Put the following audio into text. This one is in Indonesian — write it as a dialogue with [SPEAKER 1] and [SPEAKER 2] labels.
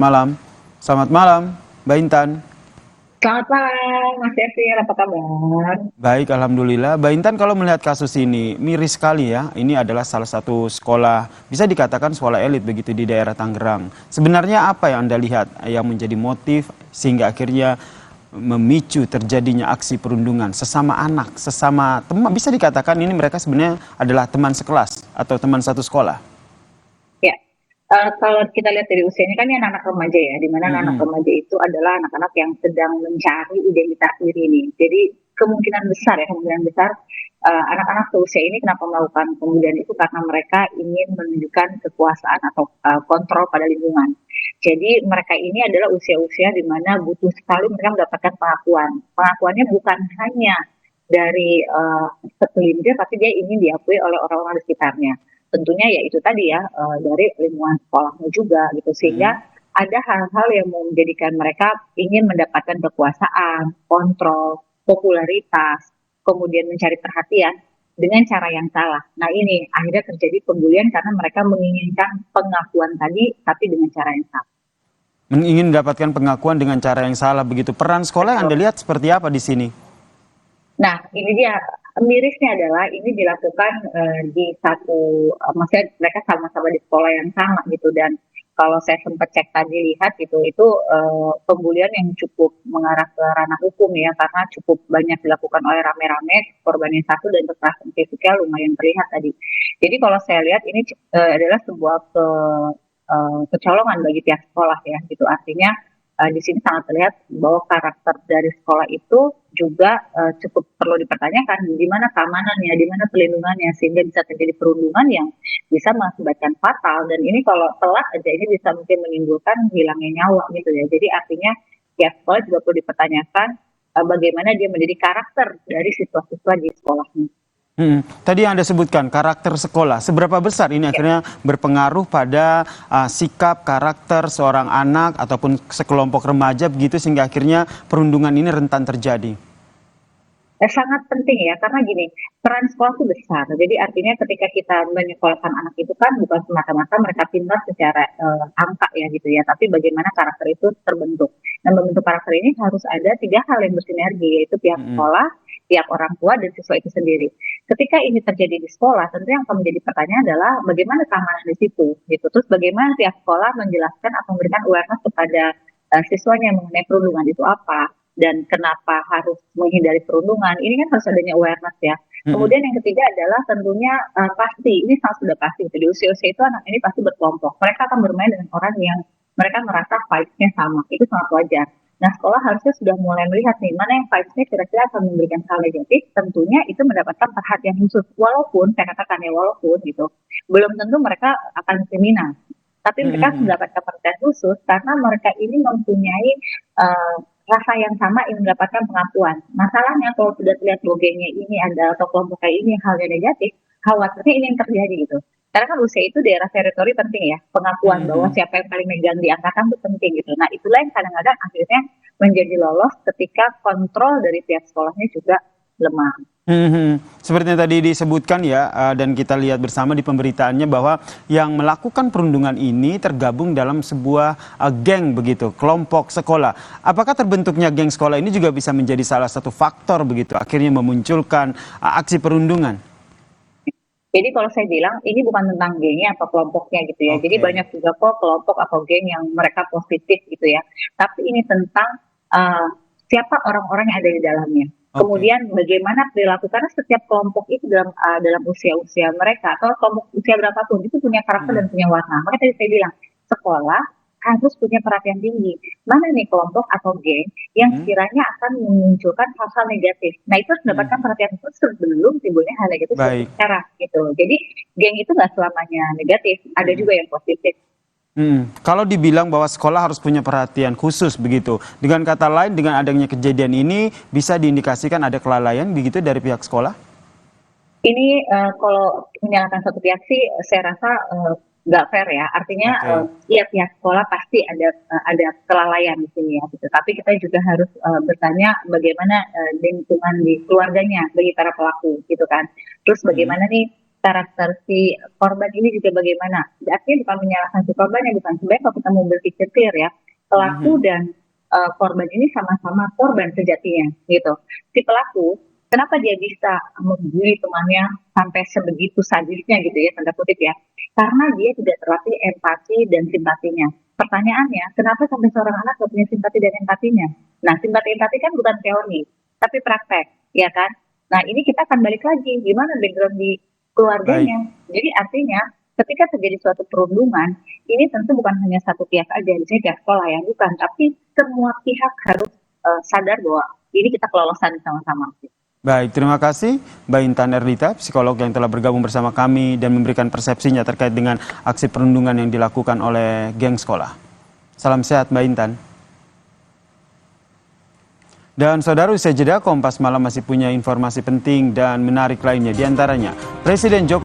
[SPEAKER 1] Malam. Selamat malam, Mbak Intan.
[SPEAKER 2] Selamat malam, Mas Yasir. Apa kabar?
[SPEAKER 1] Baik, Alhamdulillah. Mbak Intan, kalau melihat kasus ini, miris sekali ya. Ini adalah salah satu sekolah, bisa dikatakan sekolah elit begitu di daerah Tangerang. Sebenarnya apa yang Anda lihat yang menjadi motif sehingga akhirnya memicu terjadinya aksi perundungan sesama anak, sesama teman. Bisa dikatakan ini mereka sebenarnya adalah teman sekelas atau teman satu sekolah.
[SPEAKER 2] Ya, kalau kita lihat dari usianya kan ini anak-anak remaja ya, di mana anak-anak
[SPEAKER 1] Mm-mm.
[SPEAKER 2] remaja itu adalah anak-anak yang sedang mencari identitas diri nih. Jadi kemungkinan besar anak-anak seusia ini kenapa melakukan pembunuhan itu karena mereka ingin menunjukkan kekuasaan atau kontrol pada lingkungan. Jadi mereka ini adalah usia-usia di mana butuh sekali mereka mendapatkan pengakuan. Pengakuannya bukan hanya dari sekelintir, tapi dia ingin diakui oleh orang-orang di sekitarnya. Tentunya ya itu tadi ya, dari lingkungan sekolahnya juga gitu, sehingga
[SPEAKER 1] Mm.
[SPEAKER 2] ada hal-hal yang menjadikan mereka ingin mendapatkan kekuasaan, kontrol, popularitas, kemudian mencari perhatian dengan cara yang salah. Nah ini akhirnya terjadi pembulian karena mereka menginginkan pengakuan tadi tapi dengan cara yang salah.
[SPEAKER 1] Ingin mendapatkan pengakuan dengan cara yang salah begitu. Peran sekolah yang
[SPEAKER 2] Betul.
[SPEAKER 1] Anda lihat seperti apa di sini?
[SPEAKER 2] Nah, ini dia mirisnya adalah ini dilakukan di maksudnya mereka sama-sama di sekolah yang sama gitu, dan kalau saya sempat cek tadi lihat gitu, itu pembulian yang cukup mengarah ke ranah hukum ya, karena cukup banyak dilakukan oleh rame-rame, korbannya satu dan kekerasan fisiknya lumayan terlihat tadi. Jadi kalau saya lihat ini adalah sebuah kecolongan bagi pihak sekolah ya gitu, artinya di sini sangat terlihat bahwa karakter dari sekolah itu juga cukup perlu dipertanyakan, di mana keamanannya, di mana pelindungannya, sehingga bisa terjadi perundungan yang bisa mengakibatkan fatal, dan ini kalau telat aja ini bisa mungkin menimbulkan hilangnya nyawa gitu ya. Jadi artinya pihak sekolah juga perlu dipertanyakan bagaimana dia menjadi karakter dari siswa-siswa di sekolahnya.
[SPEAKER 1] Tadi yang Anda sebutkan karakter sekolah, seberapa besar ini
[SPEAKER 2] Ya.
[SPEAKER 1] akhirnya berpengaruh pada sikap karakter seorang anak ataupun sekelompok remaja begitu sehingga akhirnya perundungan ini rentan terjadi.
[SPEAKER 2] Sangat penting ya, karena gini, peran sekolah itu besar. Jadi artinya ketika kita menyekolahkan anak itu kan bukan semata-mata mereka pintar secara angka ya gitu ya, tapi bagaimana karakter itu terbentuk. Dan membentuk karakter ini harus ada tiga hal yang bersinergi, yaitu pihak
[SPEAKER 1] Mm-mm.
[SPEAKER 2] sekolah, pihak orang tua, dan siswa itu sendiri. Ketika ini terjadi di sekolah, tentu yang akan menjadi pertanyaan adalah bagaimana keamanan di situ, gitu. Terus bagaimana pihak sekolah menjelaskan atau memberikan awareness kepada siswanya mengenai perundungan itu apa, dan kenapa harus menghindari perundungan. Ini kan harus adanya awareness ya.
[SPEAKER 1] Mm-mm.
[SPEAKER 2] Kemudian yang ketiga adalah tentunya pasti, ini sangat sudah pasti. Jadi usia-usia itu anak ini pasti berkelompok. Mereka akan bermain dengan orang yang mereka merasa vibes-nya sama. Itu sangat wajar. Nah, sekolah harusnya sudah mulai melihat nih, mana yang vibes-nya kira-kira akan memberikan hal negatif, tentunya itu mendapatkan perhatian khusus. Walaupun, saya katakan ya, walaupun gitu, belum tentu mereka akan kriminal. Tapi mereka harus
[SPEAKER 1] Mm-mm.
[SPEAKER 2] mendapatkan perhatian khusus karena mereka ini mempunyai uh, rasa yang sama ingin mendapatkan pengakuan. Masalahnya kalau sudah terlihat gengnya ini ada atau kelompok kayak ini halnya negatif, khawatirnya ini yang terjadi gitu. Karena kan usia itu daerah teritori penting ya, pengakuan bahwa
[SPEAKER 1] Mm-mm.
[SPEAKER 2] siapa yang paling megang di angkatan itu penting gitu. Nah itulah yang kadang-kadang akhirnya menjadi lolos ketika kontrol dari pihak sekolahnya juga lemah.
[SPEAKER 1] Seperti yang tadi disebutkan ya, dan kita lihat bersama di pemberitaannya bahwa yang melakukan perundungan ini tergabung dalam sebuah geng begitu, kelompok sekolah. Apakah terbentuknya geng sekolah ini juga bisa menjadi salah satu faktor begitu, akhirnya memunculkan aksi perundungan?
[SPEAKER 2] Jadi kalau saya bilang ini bukan tentang gengnya atau kelompoknya gitu ya. Jadi
[SPEAKER 1] Oke.
[SPEAKER 2] banyak juga kok kelompok atau geng yang mereka positif gitu ya. Tapi ini tentang uh, siapa orang-orang yang ada di dalamnya.
[SPEAKER 1] Oke.
[SPEAKER 2] Kemudian bagaimana perilaku, karena setiap kelompok itu dalam usia-usia mereka atau kelompok usia berapapun itu punya karakter dan
[SPEAKER 1] Mm-mm.
[SPEAKER 2] punya warna. Maka tadi saya bilang sekolah harus punya perhatian tinggi. Mana nih kelompok atau geng yang
[SPEAKER 1] Mm-mm.
[SPEAKER 2] sekiranya akan memunculkan hal-hal negatif. Nah itu harus mendapatkan
[SPEAKER 1] Mm-mm.
[SPEAKER 2] perhatian khusus sebelum timbulnya hal negatif seperti
[SPEAKER 1] Baik.
[SPEAKER 2] sekarang gitu. Jadi geng itu nggak selamanya negatif, ada
[SPEAKER 1] Mm-mm.
[SPEAKER 2] juga yang positif.
[SPEAKER 1] Kalau dibilang bahwa sekolah harus punya perhatian khusus begitu, dengan kata lain dengan adanya kejadian ini bisa diindikasikan ada kelalaian begitu dari pihak sekolah?
[SPEAKER 2] Ini kalau menyalahkan satu pihak sih saya rasa nggak fair ya. Artinya
[SPEAKER 1] Oke.
[SPEAKER 2] ya pihak sekolah pasti ada kelalaian di sini ya gitu. Tapi kita juga harus bertanya bagaimana lingkungan di keluarganya bagi para pelaku gitu kan. Terus
[SPEAKER 1] Mm-mm.
[SPEAKER 2] bagaimana nih karakter si korban ini juga bagaimana. Artinya bukan menyalahkan si korbannya, bukan. Sebenarnya kalau kita mau berpikir clear ya, pelaku
[SPEAKER 1] Mhm.
[SPEAKER 2] dan korban ini sama-sama korban sejatinya gitu. Si pelaku, kenapa dia bisa membuli temannya sampai sebegitu sadisnya gitu ya, tanda kutip ya, karena dia tidak terlatih empati dan simpatinya. Pertanyaannya, kenapa sampai seorang anak gak punya simpati dan empatinya? Nah, simpati empati kan bukan teori, tapi praktek, ya kan? Nah, ini kita akan balik lagi, gimana background di
[SPEAKER 1] Baik.
[SPEAKER 2] keluarganya. Jadi artinya, ketika terjadi suatu perundungan, ini tentu bukan hanya satu pihak aja, misalnya pihak sekolah ya, bukan, tapi semua pihak harus sadar bahwa ini kita kelolosan sama-sama.
[SPEAKER 1] Baik, terima kasih Mbak Intan Erdita, psikolog yang telah bergabung bersama kami dan memberikan persepsinya terkait dengan aksi perundungan yang dilakukan oleh geng sekolah. Salam sehat Mbak Intan. Dan saudara, usai jeda, Kompas Malam masih punya informasi penting dan menarik lainnya. Di antaranya, Presiden Jokowi